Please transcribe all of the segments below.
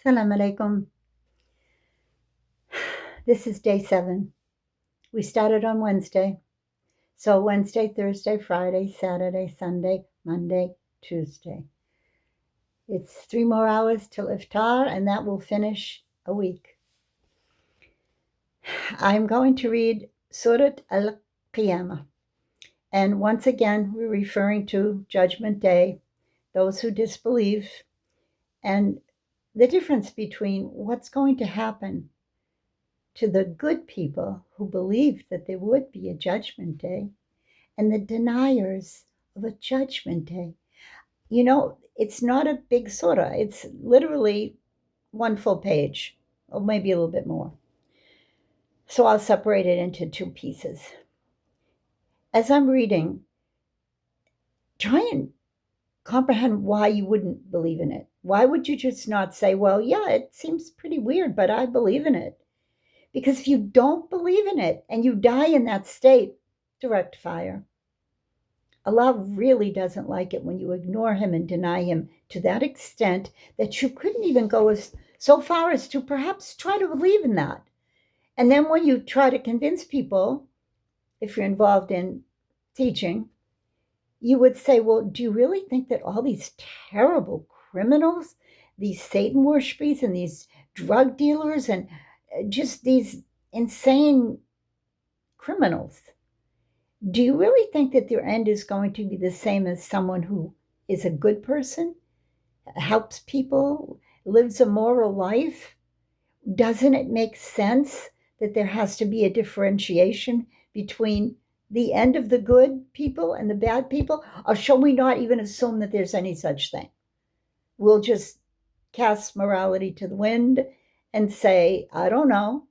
Assalamu alaikum. This is day 7. We started on Wednesday. So Wednesday, Thursday, Friday, Saturday, Sunday, Monday, Tuesday. It's 3 more hours till iftar, and that will finish a week. I'm going to read Surat al-Qiyaamah. And once again, we're referring to Judgment Day, those who disbelieve, and the difference between what's going to happen to the good people who believed that there would be a judgment day and the deniers of a judgment day. You know, it's not a big surah. It's literally one full page, or maybe a little bit more. So I'll separate it into 2 pieces. As I'm reading, try and comprehend why you wouldn't believe in it. Why would you just not say, well, yeah, it seems pretty weird, but I believe in it? Because if you don't believe in it and you die in that state, direct fire. Allah really doesn't like it when you ignore Him and deny Him to that extent that you couldn't even go so far as to perhaps try to believe in that. And then when you try to convince people, if you're involved in teaching, you would say, well, do you really think that all these terrible criminals, these Satan worshippers and these drug dealers and just these insane criminals, do you really think that their end is going to be the same as someone who is a good person, helps people, lives a moral life? Doesn't it make sense that there has to be a differentiation between the end of the good people and the bad people? Or shall we not even assume that there's any such thing? We'll just cast morality to the wind and say, I don't know.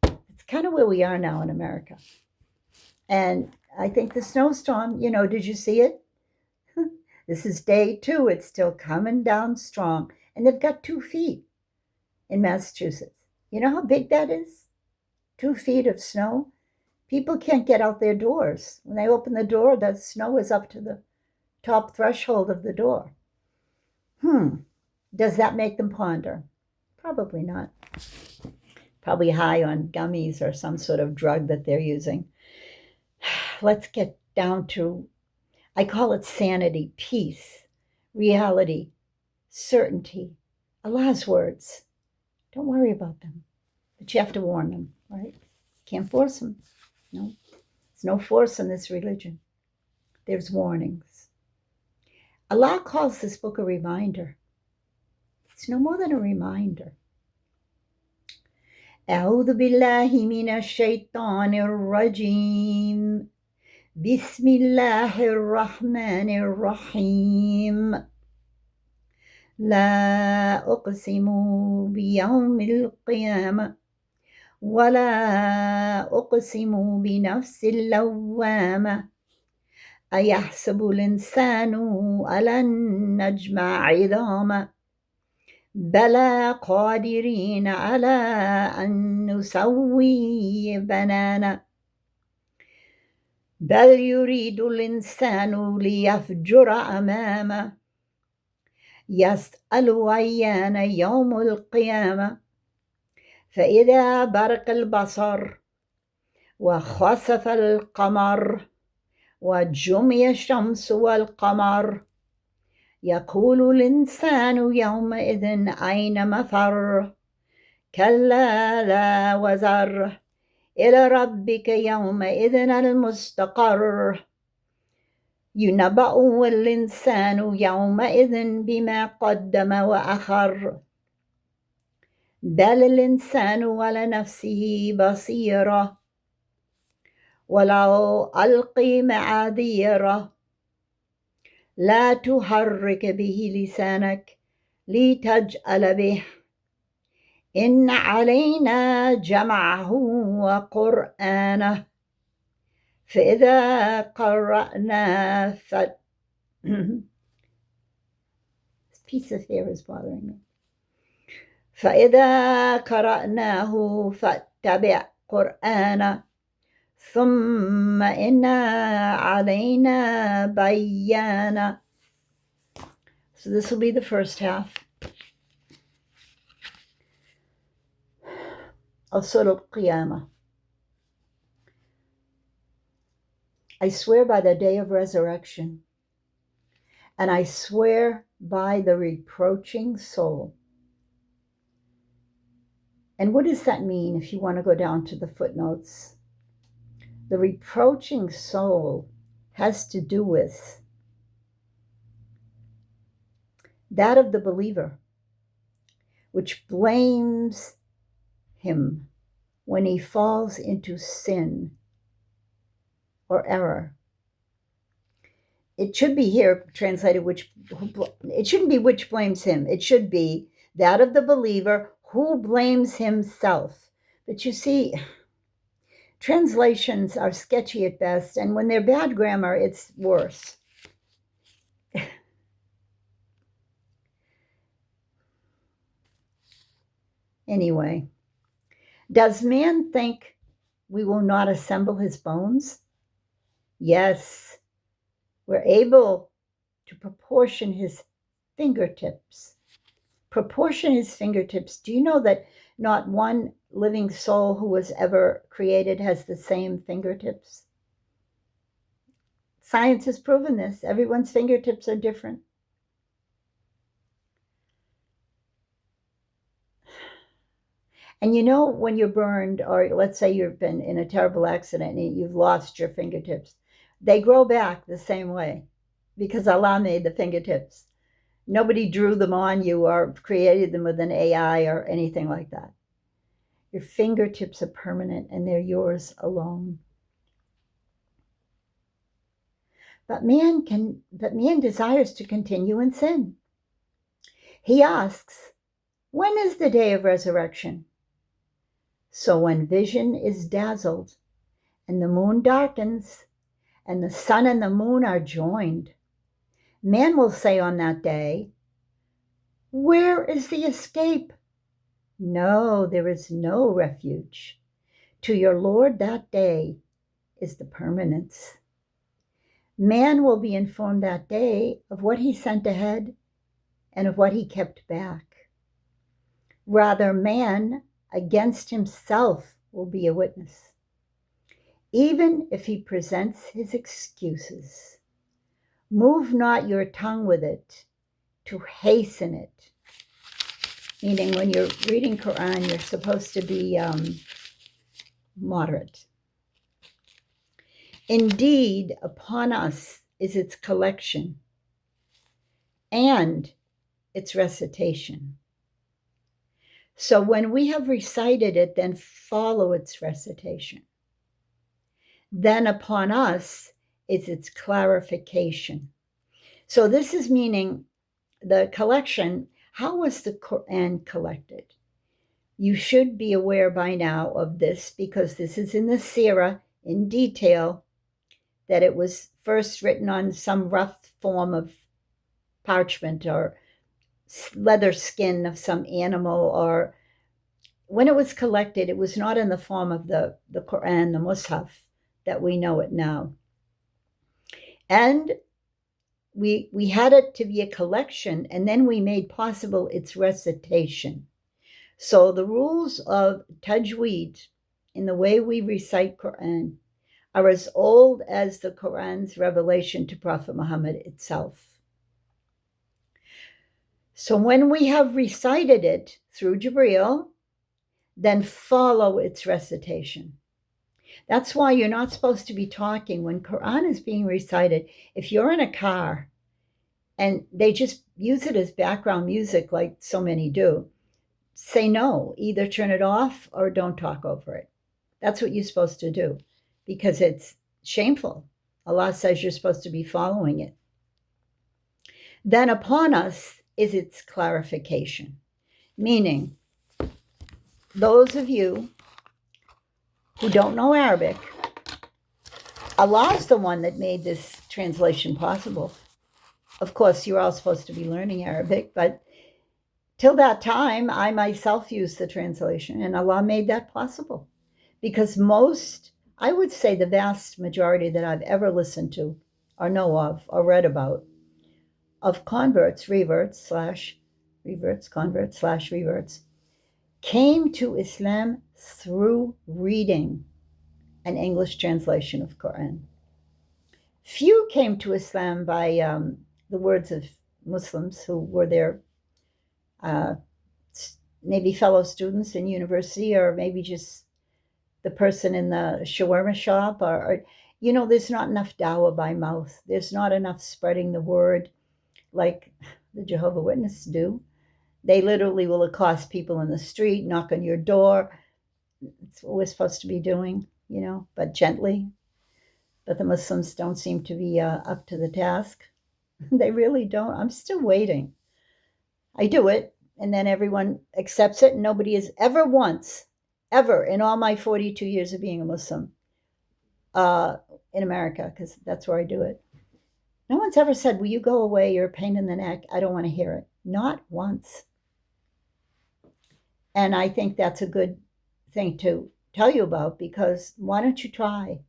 It's kind of where we are now in America. And I think the snowstorm, did you see it? This is day 2. It's still coming down strong. And they've got 2 feet in Massachusetts. You know how big that is? 2 feet of snow. People can't get out their doors. When they open the door, the snow is up to the top threshold of the door. Does that make them ponder? Probably not. Probably high on gummies or some sort of drug that they're using. Let's get down to, I call it sanity, peace, reality, certainty, Allah's words. Don't worry about them, but you have to warn them, right? Can't force them. No, there's no force in this religion. There's warnings. Allah calls this book a reminder. It's no more than a reminder. أعوذ بالله من الشيطان الرجيم بسم الله الرحمن الرحيم لا أقسم بيوم القيامة ولا أقسم بنفس اللوامة أيحسب الإنسان ألن نجمع عظامه بلى قادرين على أن نسوي بنانه بل يريد الإنسان ليفجر أمامه يسأل أيان يوم القيامة فإذا برق البصر وخسف القمر وجمع الشمس والقمر يقول الإنسان يومئذ أين مفر كلا لا وزر إلى ربك يومئذ المستقر ينبأ الإنسان يومئذ بما قدم وأخر بل الإنسان على نفسه بصيرة ولو ألقي معاذيره لا تحرك به لسانك لتجأل به إن علينا جمعه وقرآنه فإذا قرأنا This piece of hair is bothering me. فإذا قرأناه فاتبع قرآنه ثم إن علينا بيانه. So this will be the first half. of Surat Qiyaamah. I swear by the day of resurrection, and I swear by the reproaching soul. And what does that mean if you want to go down to the footnotes? The reproaching soul has to do with that of the believer, which blames him when he falls into sin or error. It should be here translated it shouldn't be which blames him. It should be that of the believer who blames himself. But you see, translations are sketchy at best, and when they're bad grammar, it's worse. Anyway, does man think we will not assemble his bones? Yes, we're able to proportion his fingertips. Proportion his fingertips. Do you know that not one living soul who was ever created has the same fingertips? Science has proven this. Everyone's fingertips are different. And you know, when you're burned, or let's say you've been in a terrible accident and you've lost your fingertips, they grow back the same way because Allah made the fingertips. Nobody drew them on you or created them with an AI or anything like that. Your fingertips are permanent and they're yours alone. But man desires to continue in sin. He asks, when is the day of resurrection? So when vision is dazzled and the moon darkens and the sun and the moon are joined, man will say on that day, where is the escape? No, there is no refuge. To your Lord that day is the permanence. Man will be informed that day of what he sent ahead and of what he kept back. Rather, man against himself will be a witness, even if he presents his excuses. Move not your tongue with it to hasten it. Meaning when you're reading Quran, you're supposed to be moderate. Indeed, upon us is its collection and its recitation. So when we have recited it, then follow its recitation. Then upon us is its clarification. So this is meaning the collection. How was the Quran collected? You should be aware by now of this because this is in the Sirah in detail, that it was first written on some rough form of parchment or leather skin of some animal, or when it was collected, it was not in the form of the Quran, the Mus'haf, that we know it now. And we had it to be a collection, and then we made possible its recitation. So the rules of tajweed in the way we recite Quran are as old as the Quran's revelation to Prophet Muhammad itself. So when we have recited it through Jibreel, then follow its recitation. That's why you're not supposed to be talking when Quran is being recited. If you're in a car and they just use it as background music like so many do, say no. Either turn it off or don't talk over it. That's what you're supposed to do because it's shameful. Allah says you're supposed to be following it. Then upon us is its clarification, meaning those of you who don't know Arabic, Allah is the one that made this translation possible. Of course, you're all supposed to be learning Arabic, but till that time, I myself used the translation, and Allah made that possible. Because I would say the vast majority that I've ever listened to or know of or read about, of converts, reverts, converts, reverts, came to Islam through reading an English translation of Quran. Few came to Islam by the words of Muslims who were their maybe fellow students in university, or maybe just the person in the shawarma shop, or there's not enough dawah by mouth. There's not enough spreading the word like the Jehovah's Witnesses do. They literally will accost people in the street, knock on your door. That's what we're supposed to be doing, but gently. But the Muslims don't seem to be up to the task. They really don't. I'm still waiting. I do it, and then everyone accepts it, and nobody has ever once, ever in all my 42 years of being a Muslim in America, because that's where I do it, no one's ever said, will you go away, you're a pain in the neck, I don't want to hear it. Not once. And I think that's a good thing to tell you about, because why don't you try?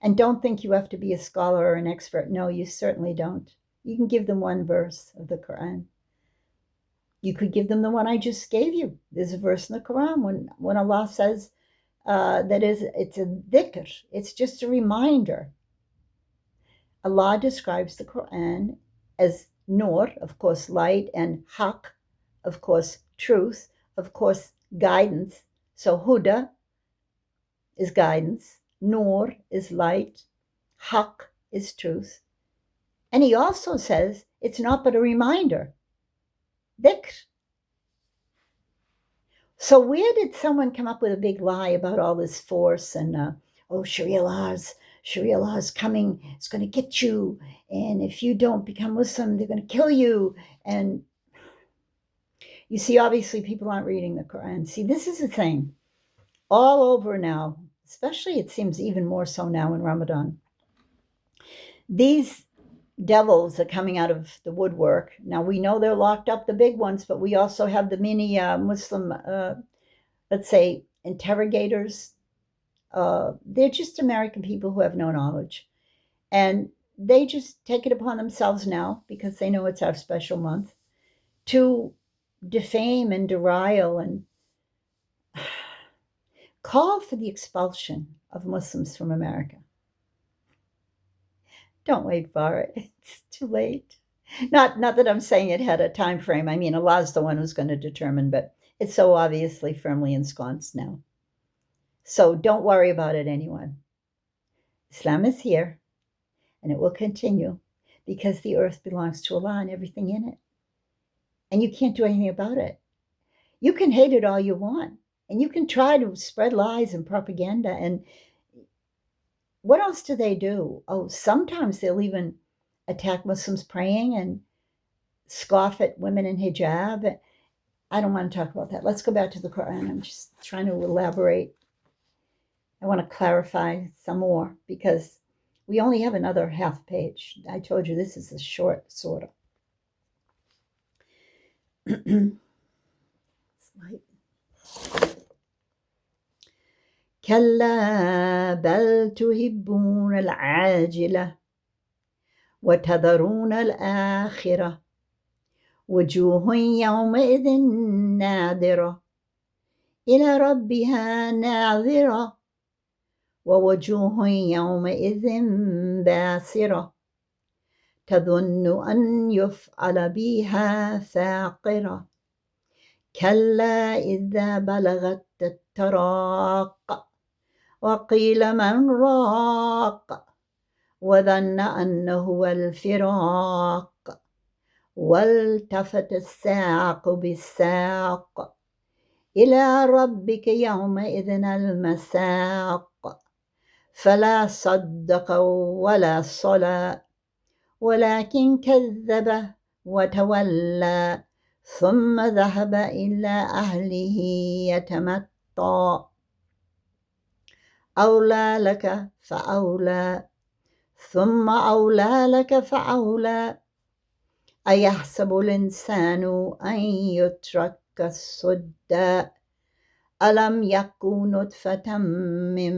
And don't think you have to be a scholar or an expert. No, you certainly don't. You can give them one verse of the Quran. You could give them the one I just gave you. There's a verse in the Quran when Allah says it's a dhikr. It's just a reminder. Allah describes the Quran as nur, of course, light, and haq, of course, truth, of course, guidance. So huda is guidance. Nur is light. Haq is truth. And he also says it's not but a reminder. Dhikr. So where did someone come up with a big lie about all this force and, Sharia laws is coming, it's going to get you, and if you don't become Muslim, they're going to kill you. And you see, obviously people aren't reading the Quran. See, this is a thing all over now, especially it seems even more so now in Ramadan. These devils are coming out of the woodwork. Now, we know they're locked up, the big ones, but we also have the mini Muslim, let's say, interrogators. They're just American people who have no knowledge. And they just take it upon themselves now, because they know it's our special month, to defame and derile and call for the expulsion of Muslims from America. Don't wait for it. It's too late. Not that I'm saying it had a time frame. I mean, Allah's the one who's going to determine, but it's so obviously firmly ensconced now. So don't worry about it, anyone. Islam is here, and it will continue, because the earth belongs to Allah and everything in it. And you can't do anything about it. You can hate it all you want, and you can try to spread lies and propaganda, and what else do they do? Oh, sometimes they'll even attack Muslims praying and scoff at women in hijab. I don't want to talk about that. Let's go back to the Quran. I'm just trying to elaborate. I want to clarify some more, because we only have another half page. I told you this is a short surah. كلا بل تحبون العاجلة وتذرون الآخرة وجوه يومئذ ناظرة إلى ربها ناظرة ووجوه يومئذ باسرة تظن أن يفعل بها فاقرة كلا إذا بلغت التراق وقيل من راق وظن أنه الفراق والتفت الساق بالساق إلى ربك يومئذ المساق فلا صدق ولا صلى ولكن كذب وتولى ثم ذهب إلى أهله يتمطى أولى لك فأولى ثم أولى لك فأولى أيحسب الإنسان أن يترك سدى ألم يكن نطفة من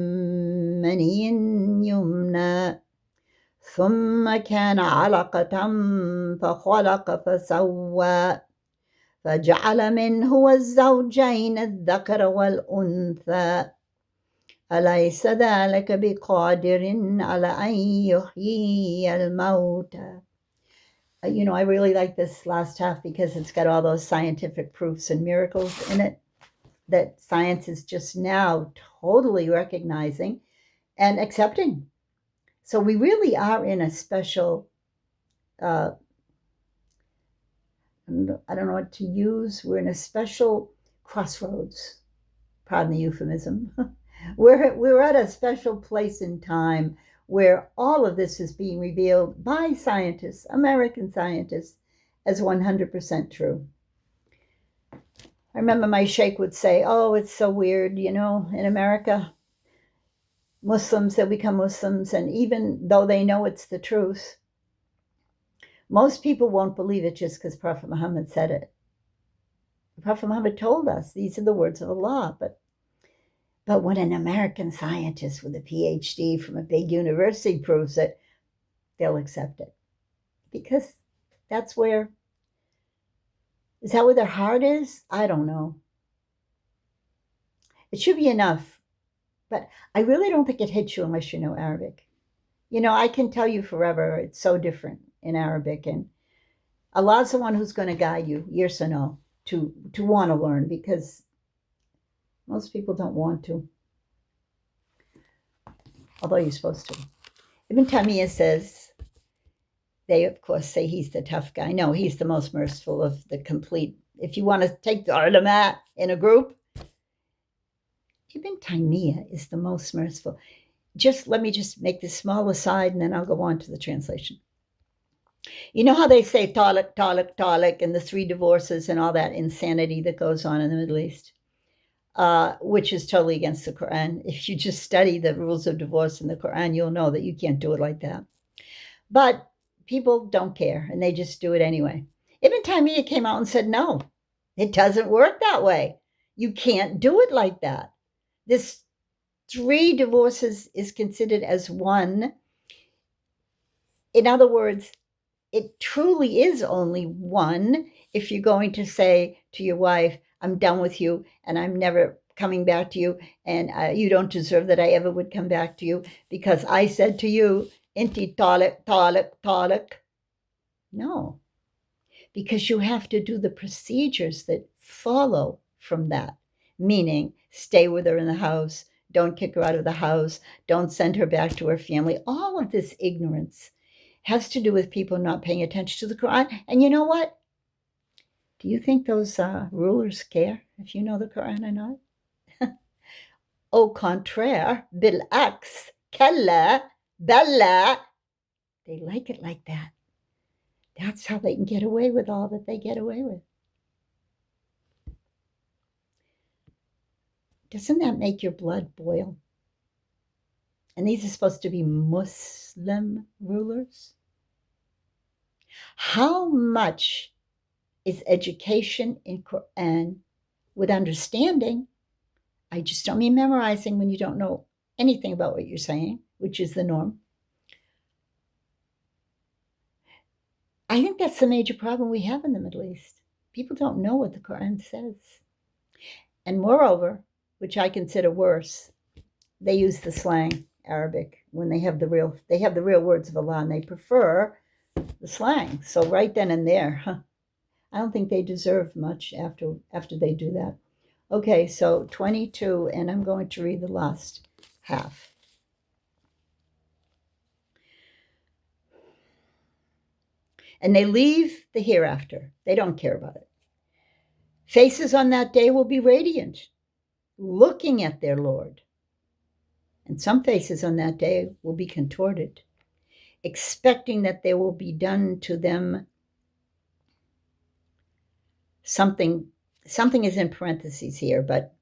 مني يمنى ثم كان علقة فخلق فسوى فجعل منه الزوجين الذكر والأنثى أليس ذلك بقادر على أن يحيي الموتى. I really like this last half because it's got all those scientific proofs and miracles in it that science is just now totally recognizing and accepting. So we really are in a special, I don't know what to use, we're in a special crossroads, pardon the euphemism. We're at a special place in time where all of this is being revealed by scientists, American scientists, as 100% true. I remember my sheikh would say, oh, it's so weird, in America, Muslims, they'll become Muslims, and even though they know it's the truth, most people won't believe it just because Prophet Muhammad said it. Prophet Muhammad told us these are the words of Allah, but when an American scientist with a PhD from a big university proves it, they'll accept it. Because is that where their heart is? I don't know. It should be enough, but I really don't think it hits you unless you know Arabic. I can tell you forever, it's so different in Arabic, and Allah's the one who's going to guide you, yes or no, to want to learn, because most people don't want to. Although you're supposed to. Ibn Taymiyyah says, they of course say he's the tough guy. No, he's the most merciful of the complete. If you want to take the ulama in a group, Ibn Taymiyyah is the most merciful. Let me make this small aside, and then I'll go on to the translation. You know how they say talak, talak, talak, and the 3 divorces and all that insanity that goes on in the Middle East? Which is totally against the Quran. If you just study the rules of divorce in the Quran, you'll know that you can't do it like that. But people don't care, and they just do it anyway. Ibn Taymiyyah came out and said, no, it doesn't work that way. You can't do it like that. This 3 divorces is considered as one. In other words, it truly is only one if you're going to say to your wife, I'm done with you and I'm never coming back to you, and you don't deserve that I ever would come back to you because I said to you, inti talak, talak, talak. No, because you have to do the procedures that follow from that, meaning stay with her in the house, don't kick her out of the house, don't send her back to her family. All of this ignorance has to do with people not paying attention to the Quran. And you know what? Do you think those rulers care if you know the Quran or not? Au contraire, bil-aks, kalla, balla. They like it like that. That's how they can get away with all that they get away with. Doesn't that make your blood boil? And these are supposed to be Muslim rulers? How much is education in Quran with understanding? I just don't mean memorizing when you don't know anything about what you're saying, which is the norm. I think that's the major problem we have in the Middle East. People don't know what the Quran says. And moreover, which I consider worse, they use the slang Arabic when they have the real words of Allah, and they prefer the slang. So right then and there, I don't think they deserve much after they do that. Okay, so 22, and I'm going to read the last half. And they leave the hereafter. They don't care about it. Faces on that day will be radiant, looking at their Lord. And some faces on that day will be contorted, expecting that there will be done to them something is in parentheses here, but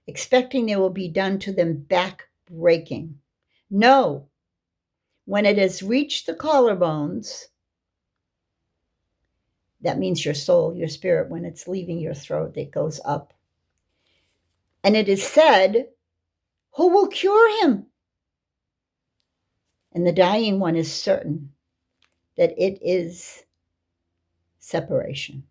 expecting there will be done to them back-breaking. No, when it has reached the collarbones, that means your soul, your spirit, when it's leaving your throat, it goes up. And it is said, who will cure him? And the dying one is certain that it is separation.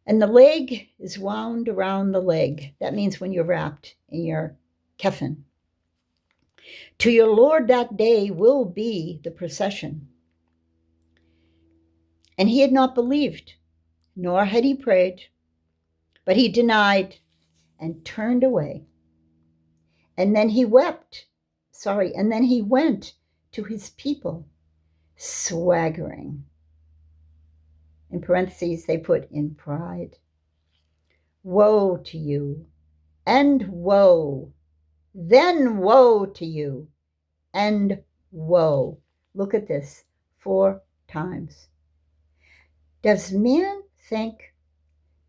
And the leg is wound around the leg. That means when you're wrapped in your keffin. To your Lord that day will be the procession. And he had not believed, nor had he prayed, but he denied and turned away. And then he and then he went to his people, swaggering. In parentheses, they put in pride. Woe to you, and woe, then woe to you, and woe. Look at this 4 times. Does man think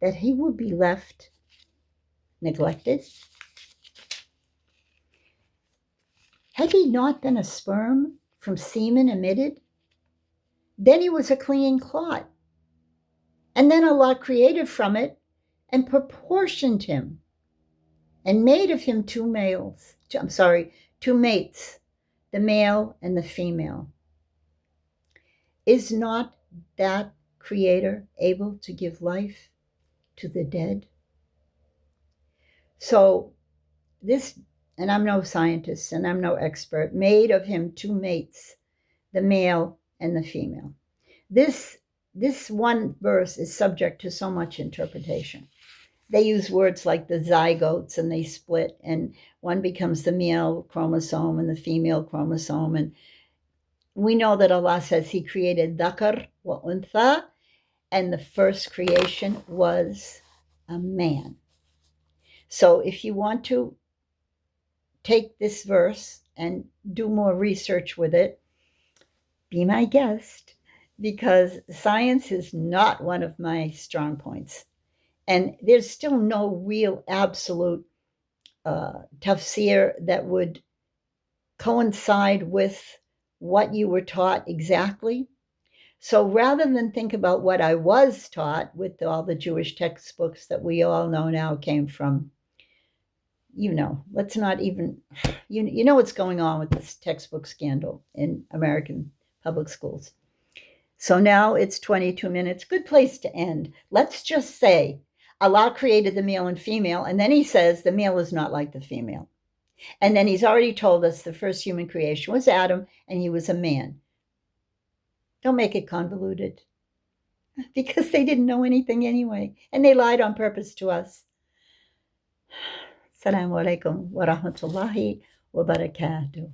that he will be left neglected? Had he not been a sperm from semen emitted? Then he was a clinging clot. And then Allah created from it and proportioned him and made of him 2 mates, the male and the female. Is not that Creator able to give life to the dead? So this, and I'm no scientist and I'm no expert, made of him 2 mates, the male and the female. This one verse is subject to so much interpretation. They use words like the zygotes, and they split, and one becomes the male chromosome and the female chromosome. And we know that Allah says he created dhakar wa untha, and the first creation was a man. So if you want to take this verse and do more research with it, be my guest, because science is not one of my strong points. And there's still no real absolute tafsir that would coincide with what you were taught exactly. So rather than think about what I was taught with all the Jewish textbooks that we all know now came from, let's not even, you know what's going on with this textbook scandal in American public schools. So now it's 22 minutes. Good place to end. Let's just say Allah created the male and female, and then he says the male is not like the female. And then he's already told us the first human creation was Adam, and he was a man. Don't make it convoluted, because they didn't know anything anyway, and they lied on purpose to us. Assalamu alaikum wa rahmatullahi wa barakatuh.